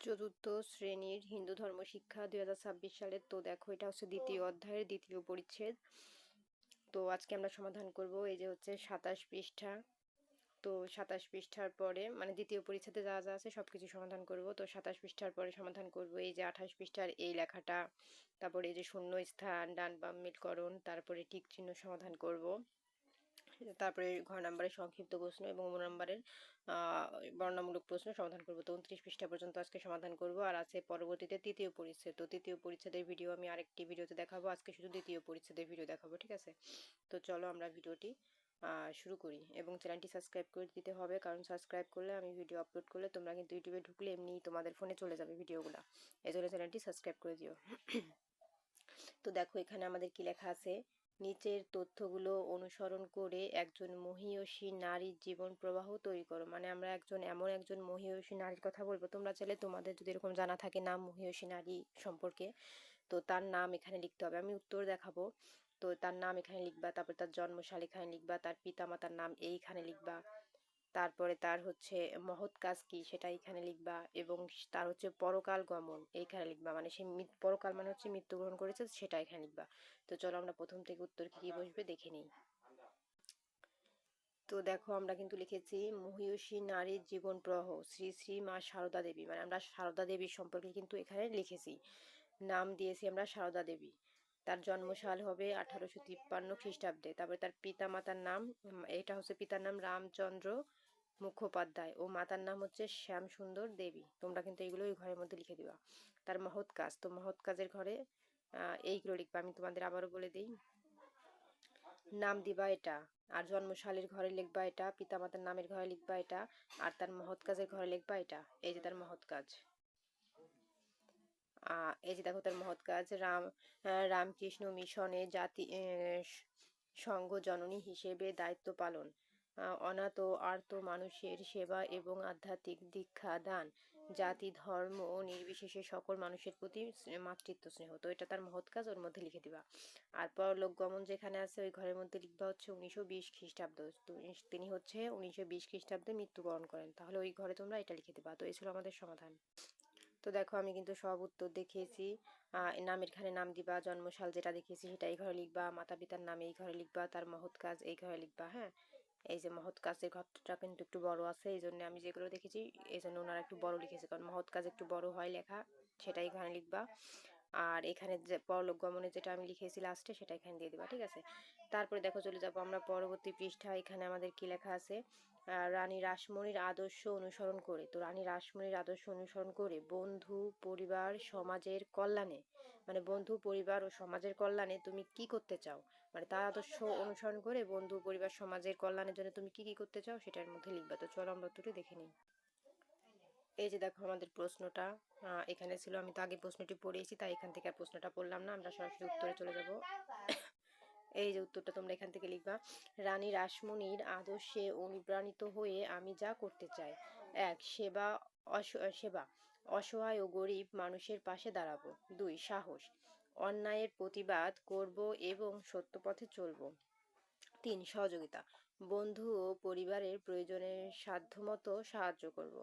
চতুর্থ শ্রেণীর হিন্দু ধর্ম শিক্ষা 2026 সালের। তো দেখো, এটা হচ্ছে দ্বিতীয় অধ্যায়ের দ্বিতীয় পরিচ্ছেদ। তো আজকে আমরা সমাধান করব। এই যে হচ্ছে 27 পৃষ্ঠা। তো 27 পৃষ্ঠার পরে মানে দ্বিতীয় পরিচ্ছেদে যা যা আছে সবকিছু সমাধান করব। তো 27 পৃষ্ঠার পরে সমাধান করব এই যে 28 পৃষ্ঠার এই লেখাটা, তারপরে এই যে শূন্য স্থান, ডান বাম মিলকরণ, তারপরে টিক চিহ্ন সমাধান করব। তারপরে ঘ নাম্বারের সংক্ষিপ্ত প্রশ্ন এবং ম নাম্বারের বর্ণনামূলক প্রশ্ন সমাধান করব। তো 29 পৃষ্ঠা পর্যন্ত আজকে সমাধান করব। আর আছে পরবর্তীতে তৃতীয় পরিচ্ছেদ। তো তৃতীয় পরিচ্ছেদের ভিডিও আমি আরেকটি ভিডিওতে দেখাবো। আজকে শুধু দ্বিতীয় পরিচ্ছেদের ভিডিও দেখাবো, ঠিক আছে? তো চলো আমরা ভিডিওটি শুরু করি। এবং চ্যানেলটি সাবস্ক্রাইব করে দিতে হবে, কারণ সাবস্ক্রাইব করলে আমি ভিডিও আপলোড করলে তোমরা কিন্তু ইউটিউবে ঢুকলে এমনি তোমাদের ফোনে চলে যাবে ভিডিওগুলো। এই জন্য চ্যানেলটি সাবস্ক্রাইব করে দিও। তো দেখো, এখানে আমাদের কি লেখা আছে। নিচের তথ্যগুলো অনুসরণ করে একজন মহীয়সী নারীর জীবন প্রবাহ তৈরি করো। মানে আমরা এমন একজন মহীয়সী নারীর কথা বলবো। তোমরা চাইলে তোমাদের যদি এরকম জানা থাকে নাম মহীয়সী নারী সম্পর্কে, তো তার নাম এখানে লিখতে হবে। আমি উত্তর দেখাবো। তো তার নাম এখানে লিখবা, তারপর তার জন্মসাল এখানে লিখবা, তার পিতা মাতার নাম এইখানে লিখবা, তারপরে তার হচ্ছে মহৎ কাজ কি সেটা এখানে লিখবা, এবং তার হচ্ছে পরকাল গমন এইখানে লিখবা। মানে সে পরকাল মানে হচ্ছে মৃত্যুবরণ করেছে, সেটা এখানে লিখবা। তো চলো আমরা প্রথম থেকে উত্তর কি বসবে দেখে নিই। তো দেখো, আমরা কিন্তু লিখেছি মহীয়সী নারীর জীবন প্রবাহ শ্রী শ্রী মা সারদা দেবী। মানে আমরা সারদা দেবীর সম্পর্কে কিন্তু এখানে লিখেছি, নাম দিয়েছি আমরা সারদা দেবী। তার জন্মসাল হবে 1853 খ্রিস্টাব্দে। তারপরে তার পিতা মাতার নাম, এটা হচ্ছে পিতার নাম রামচন্দ্র মুখোপাধ্যায় ও মাতার নাম হচ্ছে শ্যাম সুন্দর দেবী। তোমরা কিন্তু এইগুলো ওই ঘরের মধ্যে লিখে দিবা। তার মহৎ কাজ, তো মহৎ কাজের ঘরে এইগুলো লিখবা। আমি তোমাদের আবারও বলে দিই, নাম দিবা এটা, আর জন্মসালের ঘরে লিখবা এটা, পিতামাতার নামের ঘরে লিখবা এটা, আর তার মহৎ কাজের ঘরে লিখবা এটা। এই যে তার মহৎ কাজ। এই যে দেখো তার মহৎ কাজ, রামকৃষ্ণ মিশনে জাতি সংঘ জননী হিসেবে দায়িত্ব পালন, অনাথ ও আর্ত মানুষের সেবা এবং আধ্যাত্মিক দীক্ষা দান, জাতি ধর্ম নির্বিশেষে সকল মানুষের প্রতি মাতৃত্ব স্নেহ। তো এটা তার মহৎ কাজ, ওর মধ্যে লিখে দিবা। আর পরলোক গমন যেখানে আছে ওই ঘরের মধ্যে লিখবা হচ্ছে 1920 খ্রিস্টাব্দ। তিনি হচ্ছে 1920 খ্রিস্টাব্দে মৃত্যুবরণ করেন। তাহলে ওই ঘরে তোমরা এটা লিখে দিবা। তো এই ছিল আমাদের সমাধান। তো দেখো, আমি কিন্তু সব উত্তর দেখিয়েছি। নামের এখানে নাম দিবা, জন্মসাল যেটা দেখিয়েছি সেটা এই ঘরে লিখবা, মাতা পিতার নাম এই ঘরে লিখবা, তার মহৎ কাজ এই ঘরে লিখবা। হ্যাঁ, এই যে মহৎ কাজের ঘরটা কিন্তু একটু বড় আছে, এই জন্য আমি যেগুলো দেখেছি এই জন্য ওনারা একটু বড় লিখেছে, কারণ মহৎ কাজ একটু বড় হয় লেখা, সেটা এখানে লিখবা। আর এখানে যে পরলোক গমনে যেটা আমি লিখেছি লাস্টে সেটা এখানে দিয়ে দিবা, ঠিক আছে? তারপরে দেখো, চলে যাবো আমরা পরবর্তী পৃষ্ঠা। এখানে আমাদের কি লেখা আছে, রানী রাসমণির আদর্শ অনুসরণ করে। তো রানী রাসমণির আদর্শ অনুসরণ করে বন্ধু পরিবার সমাজের কল্যাণে, মানে বন্ধু পরিবার ও সমাজের কল্যাণে তুমি কি করতে চাও, মানে তার আদর্শ অনুসরণ করে বন্ধু পরিবার সমাজের কল্যাণের জন্য তুমি কি কি করতে চাও সেটার মধ্যে লিখবা। তো চলো আমরা উত্তরটি দেখে নিই। এই যে দেখো আমাদের প্রশ্নটা এখানে ছিল। আমি তো আগে প্রশ্নটি পড়েছি, তাই এখান থেকে আর প্রশ্নটা পড়লাম না, আমরা সরাসরি উত্তরে চলে যাব। এই যে উত্তরটা তোমরা এখান থেকে লিখবা, রানী রাসমণির আদর্শে অনুপ্রাণিত হয়ে আমি যা করতে চাই। এক, সেবা, অসহায় ও গরিব মানুষের পাশে দাঁড়াবো। দুই, সাহস, অন্যায়ের প্রতিবাদ করব এবং সত্য পথে চলব। তিন, সহযোগিতা, বন্ধু ও পরিবারের প্রয়োজনের সাধ্যমতো সাহায্য করব।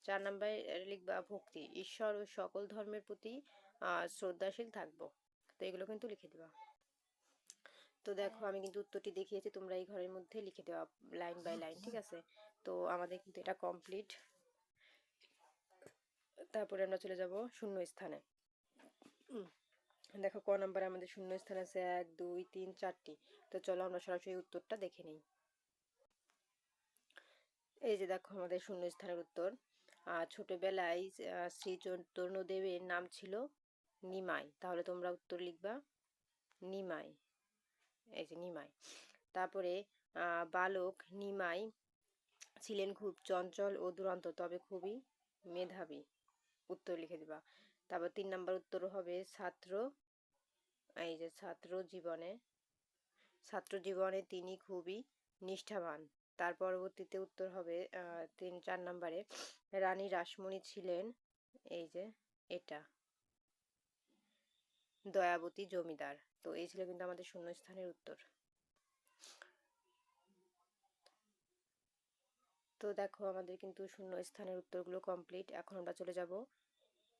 চার নম্বরে লিখবা ভক্তি, ঈশ্বর ও সকল ধর্মের প্রতি শ্রদ্ধাশীল থাকবো। তো এগুলো কিন্তু লিখে দিবা। তো দেখো, আমি কিন্তু উত্তরটি দেখিয়েছি, তোমরা এই ঘরের মধ্যে লিখে দেওয়া লাইন বাই লাইন, ঠিক আছে? তো আমাদের কিন্তু এটা কমপ্লিট। তারপরে আমরা চলে যাব শূন্য স্থানে। দেখো, ক নাম্বারে আমাদের শূন্য স্থান আছে 1 2 3 4টি। তো চলো আমরা সরাসরি উত্তরটা দেখে নিই। এই যে দেখো আমাদের শূন্য স্থানের উত্তর, ছোটবেলায় শ্রী চৈতন্যদেবের নাম ছিল নিমাই। তাহলে তোমরা উত্তর লিখবা নিমাই। এই যে নিমাই। তারপরে বালক নিমাই ছিলেন খুব চঞ্চল ও দুরন্ত, তবে খুবই মেধাবী। উত্তর লিখে দিবা। তারপর 3 নাম্বার উত্তর হবে ছাত্র, এই যে ছাত্র জীবনে তিনি খুবই নিষ্ঠাবান। তার পরবর্তীতে উত্তর হবে 4 নাম্বারে, রানী রাসমণি ছিলেন, এই যে এটা, দয়াবতী জমিদার। তো এই ছিল কিন্তু আমাদের শূন্যস্থানের উত্তর। তো দেখো আমাদের কিন্তু শূন্য স্থানের উত্তরগুলো কমপ্লিট। এখন আমরা চলে যাব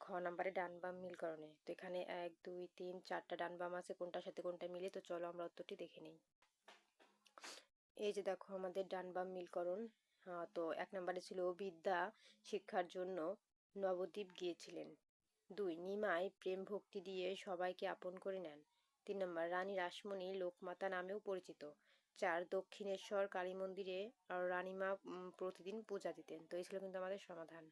খ নাম্বারে ডান বাম মিলকরণে। তো এখানে 1 2 3 4টা ডান বাম আছে, কোনটার সাথে কোনটা মিলে, তো চলো আমরা উত্তরটি দেখে নিই। এই যে দেখো আমাদের ডান বাম মিলকরণ। তো 1 নাম্বারে ছিল বিদ্যা শিক্ষার জন্য নবদ্বীপ গিয়েছিলেন। 2 নিমাই প্রেম ভক্তি দিয়ে সবাইকে আপন করে নেন। 3 নাম্বার রানী রাসমণি লোকমাতা নামেও পরিচিত। 4 দক্ষিণেশ্বর কালী মন্দিরে রানীমা প্রতিদিন পূজা দিতেন। তো এই ছিল কিন্তু আমাদের সমাধান।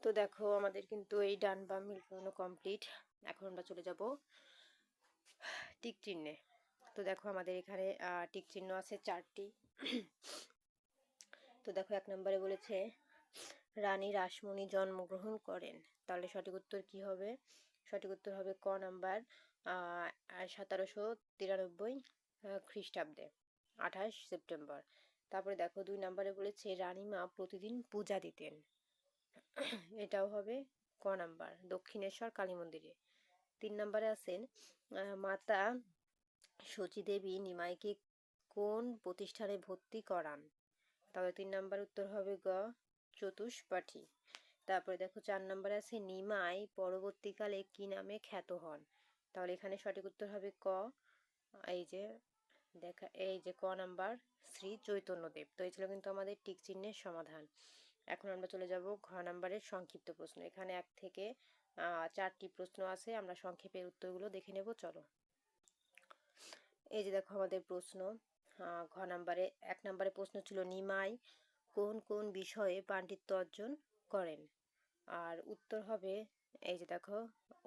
তো দেখো আমাদের কিন্তু এই ডান বাম মিলকরণ কমপ্লিট। এখন আমরা চলে যাব টিক চিহ্নে। তো দেখো আমাদের এখানে টিক চিহ্ন আছে 4টি। তো দেখো 1 নম্বরে বলেছে রানী রাসমণি জন্মগ্রহণ করেন। তাহলে সঠিক উত্তর কি হবে? সঠিক উত্তর হবে ক নাম্বার 1793 খ্রিস্টাব্দে 28 সেপ্টেম্বর। তারপরে দেখো 2 নম্বরে বলেছে রানীমা প্রতিদিন পূজা দিতেন। এটাও হবে ক নাম্বার দক্ষিণেশ্বর কালী মন্দিরে। 3 নম্বরে আছেন মাতা সচী দেবী নিমাইকে কোন প্রতিষ্ঠানে ভর্তি করান? তাহলে 3 নাম্বার উত্তর হবে গ চতুষ্পাঠী। তারপরে দেখো 4 নম্বরে আছে নিমাই পরবর্তীকালে কি নামে খ্যাত হন? তাহলে এখানে সঠিক উত্তর হবে ক এই যে ক নাম্বার শ্রী চৈতন্যদেব। তো এই ছিল কিন্তু আমাদের টিক চিহ্নের সমাধান। এখন আমরা চলে যাব ঘ নাম্বারের সংক্ষিপ্ত প্রশ্ন। এখানে 1 থেকে 4টি প্রশ্ন আছে, আমরা সংক্ষেপের উত্তরগুলো দেখে নেব, চলো। এই যে দেখো আমাদের প্রশ্ন। ঘ নাম্বারে 1 নাম্বারে প্রশ্ন ছিল নিমাই কোন কোন বিষয়ে পাণ্ডিত্য অর্জন করেন? আর উত্তর হবে এই যে দেখো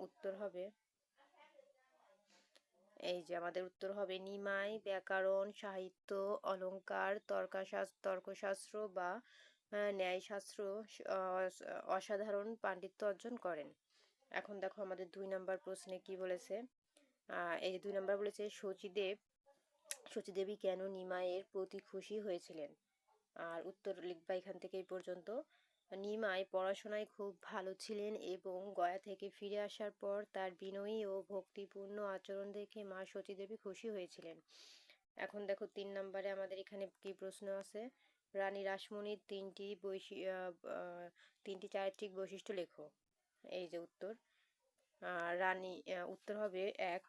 উত্তর হবে এই যে আমাদের উত্তর হবে নিমাই ব্যাকরণ সাহিত্য অলঙ্কার তর্কশাস্ত্র বা ন্যায়শাস্ত্র অসাধারণ পাণ্ডিত্য অর্জন করেন। এখন দেখো আমাদের 2 নাম্বার প্রশ্নে কি বলেছে। এই যে 2 নাম্বার বলেছে সচীদেবী কেন নিমাইয়ের প্রতি খুশি হয়েছিলেন? আর উত্তর লিখবা এখান থেকে এই পর্যন্ত। নিমাই পড়াশোনায় খুব ভালো ছিলেন এবং গয়া থেকে ফিরে আসার পর তার বিনয়ী ও ভক্তিপূর্ণ আচরণ দেখে মা সতীদেবী খুশি হয়েছিলেন। এখন দেখো 3 নম্বরে আমাদের এখানে কি প্রশ্ন আছে। রানী রাসমণির তিনটি চারিত্রিক বৈশিষ্ট্য লেখো। এই যে উত্তর। রানী উত্তর হবে 1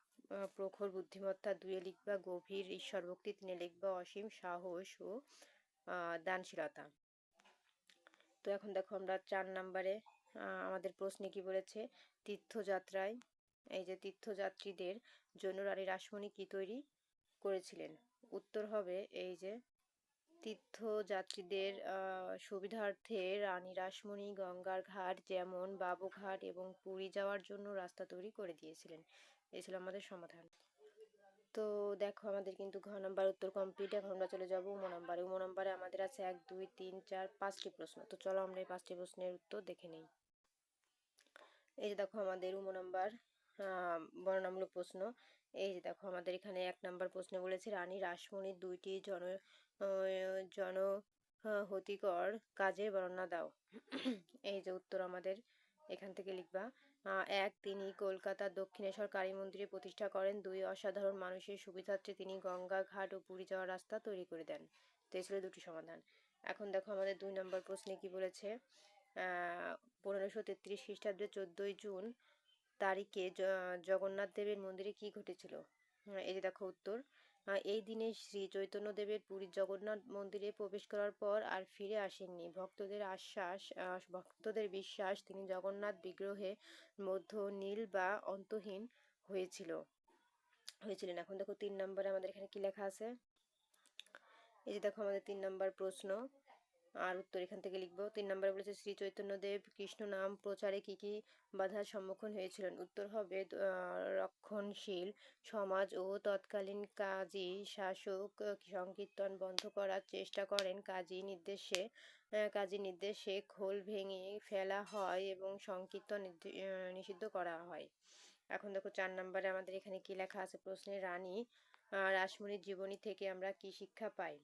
প্রখর বুদ্ধিমত্তা, 2 লিখবা গভীর ঈশ্বরভক্তি, 3 লিখবা অসীম সাহস ও দানশীলতা। তো এখন দেখো আমরা 4 নম্বরে আমাদের প্রশ্নে কি বলেছে তীর্থযাত্রায় এই যে তীর্থযাত্রীদের জন্য রানী রাসমণি কি তৈরি করেছিলেন? উত্তর হবে এই যে তীর্থযাত্রীদের সুবিধার্থে রানী রাসমণি গঙ্গার ঘাট যেমন বাবুঘাট এবং পুরী যাওয়ার জন্য রাস্তা তৈরি করে দিয়েছিলেন। এই ছিল আমাদের সমাধান। তো দেখো আমাদের কিন্তু ঘ নাম্বার উত্তর কমপ্লিট। এখন আমরা চলে যাব উম নাম্বারে। উম নাম্বারে আমাদের আছে 1 2 3 4 5টি প্রশ্ন। তো চলো আমরা এই 5টি প্রশ্নের উত্তর দেখে নেই। এই যে দেখো আমাদের উম নাম্বার বর্ণনামূলক প্রশ্ন। এই যে দেখো আমাদের এখানে 1 নাম্বার প্রশ্নে বলেছে রানী রাসমণির 2টি জনহতিকর কাজের বর্ণনা দাও। এই যে উত্তর আমাদের এখান থেকে লিখবা। 1 তিনি কলকাতার দক্ষিণেশ্বর কালী মন্দিরে প্রতিষ্ঠা করেন। 2 অসাধারণ মানুষের সুবিধার্থে তিনি গঙ্গা ঘাট ও পুরী যাওয়ার রাস্তা তৈরি করে দেন। তো এই ছিল 2টি সমাধান। এখন দেখো আমাদের 2 নম্বর প্রশ্নে কি বলেছে। 1533 খ্রিস্টাব্দে 14ই জুন তারিখে জগন্নাথ দেবের মন্দিরে কি ঘটেছিল? এই যে দেখো উত্তর। এই দিনে শ্রী চৈতন্য দেবের পুরীর জগন্নাথ মন্দিরে প্রবেশ করার পর আর ফিরে আসেননি। ভক্তদের বিশ্বাস তিনি জগন্নাথ বিগ্রহে মধ্য নীল বা অন্তহীন হয়েছিলেন। এখন দেখো 3 নম্বরে আমাদের এখানে কি লেখা আছে। এই যে দেখো আমাদের 3 নম্বর প্রশ্ন আর উত্তর এখান থেকে লিখবো। 3 নম্বরে বলেছে শ্রী চৈতন্যদেব কৃষ্ণ নাম প্রচারে কি কি বাধার সম্মুখীন হয়েছিলেন? উত্তর হবে রক্ষণশীল সমাজ ও তৎকালীন কাজী শাসক সংকীর্তন বন্ধ করার চেষ্টা করেন। কাজী নির্দেশে খোল ভেঙে ফেলা হয় এবং সংকীর্তন নিষিদ্ধ করা হয়। এখন দেখো 4 নম্বরে আমাদের এখানে কি লেখা আছে প্রশ্নে রানী রাসমণির জীবনী থেকে আমরা কি শিক্ষা পাই?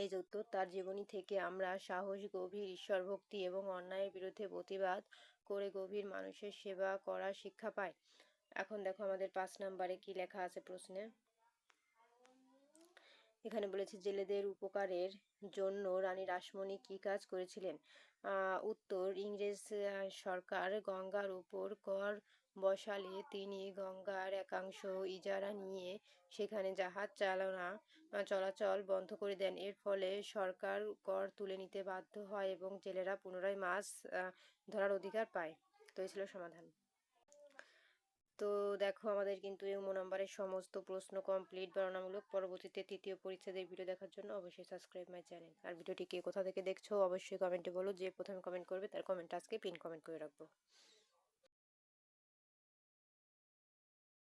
এই যে উত্তর। তার জীবনী থেকে আমরা সাহস গভীর ঈশ্বরভক্তি এবং অন্যায়ের বিরুদ্ধে প্রতিবাদ করে গভীর মানুষের সেবা করার শিক্ষা পাই। এখন দেখো আমাদের 5 নম্বরে কি লেখা আছে প্রশ্নে। এখানে বলেছে জেলেদের উপকারের জন্য রানী রাসমণি কি কাজ করেছিলেন? উত্তর, ইংরেজ সরকার গঙ্গার উপর কর বসালে তিনি গঙ্গার একাংশ ইজারা নিয়ে সেখানে জাহাজ চলাচল বন্ধ করে দেন। এর ফলে সরকার কর তুলে নিতে বাধ্য হয় এবং জেলেরা পুনরায় মাছ ধরার অধিকার পায়। তো এই ছিল সমাধান। তো দেখো আমাদের কিন্তু ইউমো নাম্বারের সমস্ত প্রশ্ন কমপ্লিট বর্ণনামূলক। পরবর্তীতে তৃতীয় পরিচ্ছেদের ভিডিও দেখার জন্য অবশ্যই সাবস্ক্রাইব মাই চ্যানেল। আর ভিডিওটি কে কোথা থেকে দেখছো অবশ্যই কমেন্টে বলো। যে প্রথমে কমেন্ট করবে তার কমেন্ট আজকে পিন কমেন্ট করে রাখবো।